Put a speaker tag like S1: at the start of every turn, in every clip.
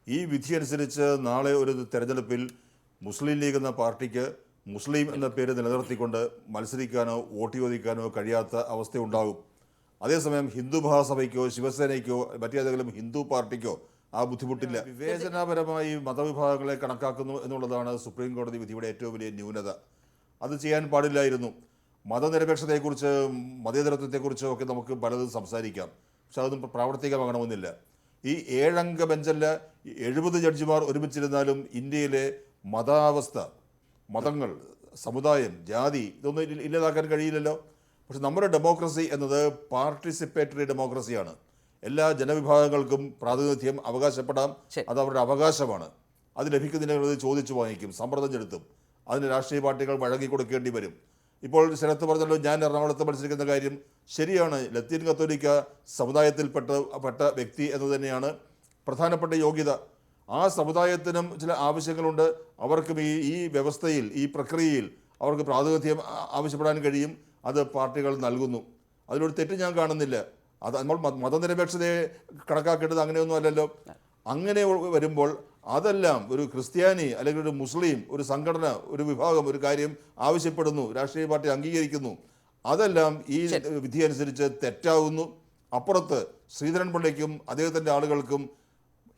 S1: ഈ വിധി അനുസരിച്ച് നാളെ ഒരു തെരഞ്ഞെടുപ്പിൽ മുസ്ലിം ലീഗ് എന്ന പാർട്ടിക്ക് മുസ്ലിം എന്ന പേര് നിലനിർത്തിക്കൊണ്ട് മത്സരിക്കാനോ വോട്ട് ചോദിക്കാനോ കഴിയാത്ത അവസ്ഥയുണ്ടാകും. അതേസമയം ഹിന്ദു മഹാസഭയ്ക്കോ ശിവസേനയ്ക്കോ മറ്റേതെങ്കിലും ഹിന്ദു പാർട്ടിക്കോ ആ ബുദ്ധിമുട്ടില്ല. വിവേചനപരമായി മതവിഭാഗങ്ങളെ കണക്കാക്കുന്നു എന്നുള്ളതാണ് സുപ്രീം കോടതി വിധിയുടെ ഏറ്റവും വലിയ ന്യൂനത. അത് ചെയ്യാൻ പാടില്ലായിരുന്നു. മതനിരപേക്ഷതയെക്കുറിച്ച് മതേതരത്വത്തെക്കുറിച്ചോ ഒക്കെ നമുക്ക് പലതും സംസാരിക്കാം, പക്ഷെ അതൊന്നും പ്രാവർത്തികമാകണമെന്നില്ല. ഈ 7 അംഗ ബെഞ്ചല്ല 70 ജഡ്ജിമാർ ഒരുമിച്ചിരുന്നാലും ഇന്ത്യയിലെ മതാവസ്ഥ, മതങ്ങൾ, സമുദായം, ജാതി ഇതൊന്നും ഇല്ലാതാക്കാൻ കഴിയില്ലല്ലോ. പക്ഷെ നമ്മുടെ ഡെമോക്രസി എന്നത് പാർട്ടിസിപ്പേറ്ററി ഡെമോക്രസിയാണ്. എല്ലാ ജനവിഭാഗങ്ങൾക്കും പ്രാതിനിധ്യം അവകാശപ്പെടാം, അത് അവരുടെ അവകാശമാണ്. അത് ലഭിക്കുന്നതിന് ചോദിച്ചു വാങ്ങിക്കും, സമ്മർദ്ദം ചെലുത്തും, അതിന് രാഷ്ട്രീയ പാർട്ടികൾ വഴങ്ങി കൊടുക്കേണ്ടി വരും. ഇപ്പോൾ ശരത്ത് പറഞ്ഞല്ലോ, ഞാൻ എറണാകുളത്ത് മത്സരിക്കുന്ന കാര്യം ശരിയാണ്. ലത്തീൻ കത്തോലിക്ക സമുദായത്തിൽപ്പെട്ട വ്യക്തി എന്ന് തന്നെയാണ് പ്രധാനപ്പെട്ട യോഗ്യത. ആ സമുദായത്തിനും ചില ആവശ്യങ്ങളുണ്ട്. അവർക്കും ഈ വ്യവസ്ഥയിൽ, ഈ പ്രക്രിയയിൽ അവർക്ക് പ്രാതിനിധ്യം ആവശ്യപ്പെടാൻ കഴിയും. അത് പാർട്ടികൾ നൽകുന്നു. അതിലൊരു തെറ്റ് ഞാൻ കാണുന്നില്ല. അത് നമ്മൾ മതനിരപേക്ഷതയെ കണക്കാക്കേണ്ടത് അങ്ങനെയൊന്നും അല്ലല്ലോ. അങ്ങനെ വരുമ്പോൾ അതെല്ലാം ഒരു ക്രിസ്ത്യാനി അല്ലെങ്കിൽ ഒരു മുസ്ലിം, ഒരു സംഘടന, ഒരു വിഭാഗം ഒരു കാര്യം ആവശ്യപ്പെടുന്നു, രാഷ്ട്രീയ പാർട്ടി അംഗീകരിക്കുന്നു, അതെല്ലാം ഈ വിധി അനുസരിച്ച് തെറ്റാവുന്നു. അപ്പുറത്ത് ശ്രീധരൻപിള്ളയ്ക്കും അദ്ദേഹത്തിൻ്റെ ആളുകൾക്കും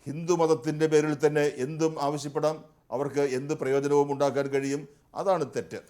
S1: ഹിന്ദു മതത്തിൻ്റെ പേരിൽ തന്നെ എന്തും ആവശ്യപ്പെടാം, അവർക്ക് എന്ത് പ്രയോജനവും ഉണ്ടാക്കാൻ കഴിയും. അതാണ് തെറ്റ്.